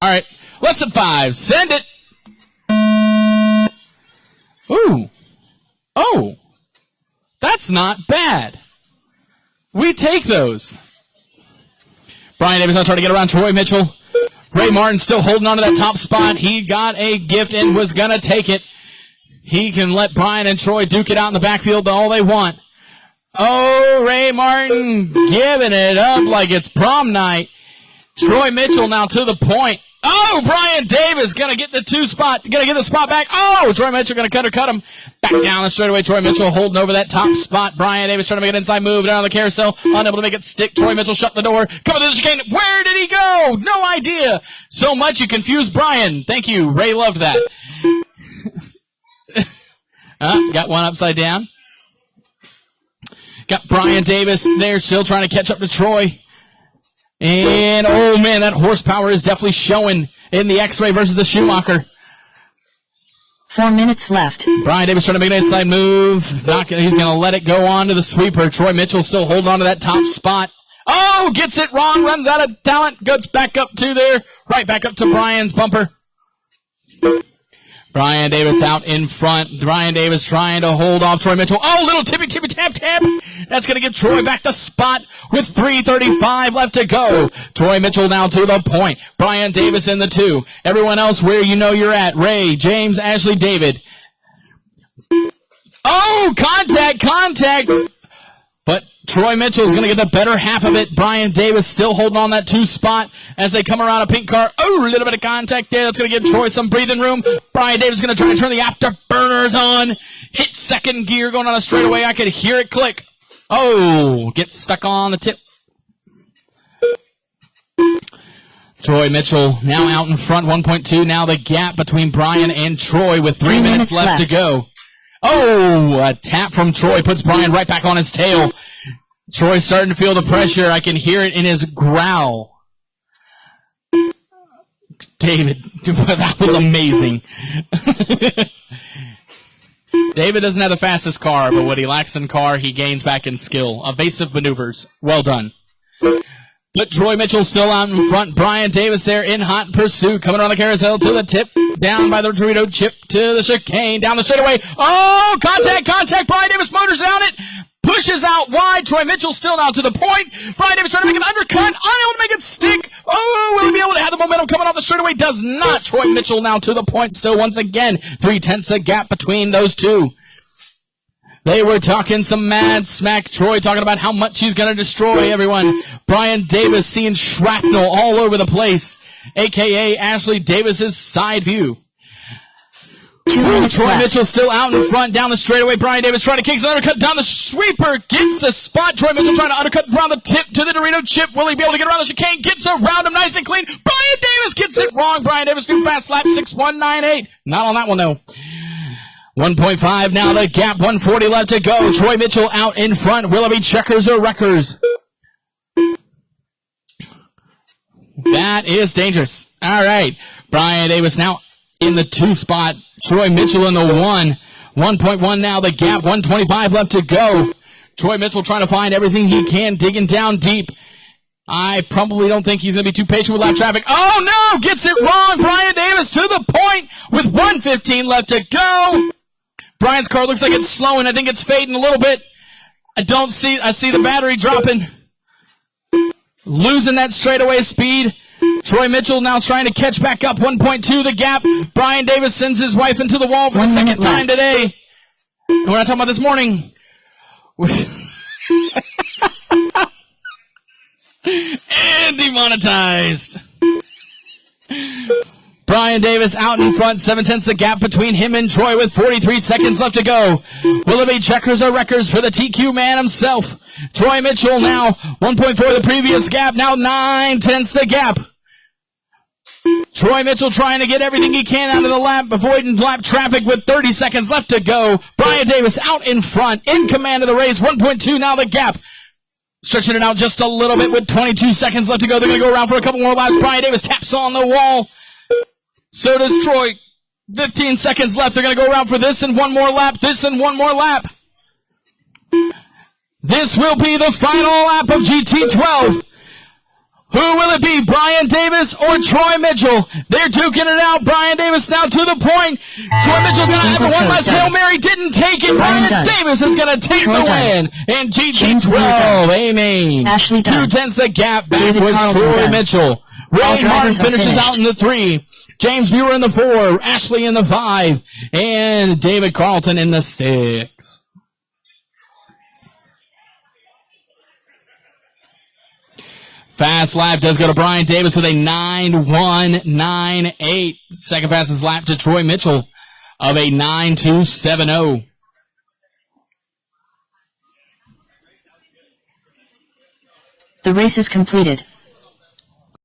All right, less than 5. Send it. Ooh. Oh. That's not bad. We take those. Brian Davis now trying to get around Troy Mitchell. Ray Martin still holding on to that top spot. He got a gift and was going to take it. He can let Brian and Troy duke it out in the backfield all they want. Oh, Ray Martin giving it up like it's prom night. Troy Mitchell now to the point. Oh, Brian Davis going to get the going to get the spot back. Oh, Troy Mitchell going to cut him. Back down the straightaway. Troy Mitchell holding over that top spot. Brian Davis trying to make an inside move down on the carousel. Unable to make it stick. Troy Mitchell shut the door. Coming to the chicane. Where did he go? No idea. So much you confused Brian. Thank you. Ray loved that. Got one upside down. Got Brian Davis there still trying to catch up to Troy. And, oh, man, that horsepower is definitely showing in the X-Ray versus the Schumacher. 4 minutes left. Brian Davis trying to make an inside move. He's going to let it go on to the sweeper. Troy Mitchell still holding on to that top spot. Oh, gets it wrong, runs out of talent, goes back up to there. Right back up to Brian's bumper. Brian Davis out in front. Brian Davis trying to hold off Troy Mitchell. Oh, little tippy tap. That's going to give Troy back the spot with 3:35 left to go. Troy Mitchell now to the point. Brian Davis in the 2. Everyone else where you know you're at. Ray, James, Ashley, David. Oh, contact. But Troy Mitchell is going to get the better half of it. Brian Davis still holding on that 2 spot as they come around a pink car. Oh, a little bit of contact there. That's going to give Troy some breathing room. Brian Davis is going to try to turn the afterburners on. Hit second gear going on a straightaway. I could hear it click. Oh, gets stuck on the tip. Troy Mitchell now out in front, 1.2. Now the gap between Brian and Troy with 3 minutes left to go. Oh, a tap from Troy puts Brian right back on his tail. Troy's starting to feel the pressure. I can hear it in his growl. David, that was amazing. David doesn't have the fastest car, but what he lacks in car, he gains back in skill. Evasive maneuvers. Well done. But Troy Mitchell still out in front. Brian Davis there in hot pursuit. Coming around the carousel to the tip. Down by the Dorito chip to the chicane. Down the straightaway. Oh, contact. Brian Davis motors down it. Pushes out wide. Troy Mitchell still now to the point. Brian Davis trying to make an undercut. Unable to make it stick. Oh, will he be able to have the momentum coming off the straightaway? Does not. Troy Mitchell now to the point still once again. 3/10 a gap between those two. They were talking some mad smack. Troy talking about how much he's going to destroy everyone. Brian Davis seeing shrapnel all over the place, a.k.a. Ashley Davis's side view. 2 minutes Troy left. Mitchell still out in front, down the straightaway. Brian Davis trying to kick an undercut down the sweeper. Gets the spot. Troy Mitchell trying to undercut around the tip to the Dorito chip. Will he be able to get around the chicane? Gets around him nice and clean. Brian Davis gets it wrong. Brian Davis do fast lap 6:198. Not on that one, though. 1.5 now the gap, 140 left to go. Troy Mitchell out in front. Will it be checkers or wreckers? That is dangerous. All right. Brian Davis now in the 2 spot. Troy Mitchell in the 1. 1.1 now the gap, 125 left to go. Troy Mitchell trying to find everything he can, digging down deep. I probably don't think he's going to be too patient with lap traffic. Oh, no! Gets it wrong. Brian Davis to the point with 1:15 left to go. Brian's car looks like it's slowing. I think it's fading a little bit. I see the battery dropping. Losing that straightaway speed. Troy Mitchell now trying to catch back up. 1.2 the gap. Brian Davis sends his wife into the wall for the second time today. And we're not talking about this morning. And demonetized. Brian Davis out in front, 7/10 the gap between him and Troy with 43 seconds left to go. Will it be checkers or wreckers for the TQ man himself? Troy Mitchell now 1.4 the previous gap, now 9/10 the gap. Troy Mitchell trying to get everything he can out of the lap, avoiding lap traffic with 30 seconds left to go. Brian Davis out in front, in command of the race, 1.2 now the gap. Stretching it out just a little bit with 22 seconds left to go. They're going to go around for a couple more laps. Brian Davis taps on the wall. So does Troy. 15 seconds left. They're going to go around for this and one more lap. This and one more lap. This will be the final lap of GT12. Who will it be, Brian Davis or Troy Mitchell? They're duking it out. Brian Davis now to the point. Troy Mitchell going to have one last Hail Mary. Didn't take it. Brian Davis is going to take the win. And GT12 Amain. 2/10 the gap. Back was Troy Mitchell. Ray Martin finishes out in the 3. James Muir in the 4. Ashley in the 5. And David Carlton in the 6. Fast lap does go to Brian Davis with a 9.198. Second fastest lap to Troy Mitchell of a 9.270. The race is completed.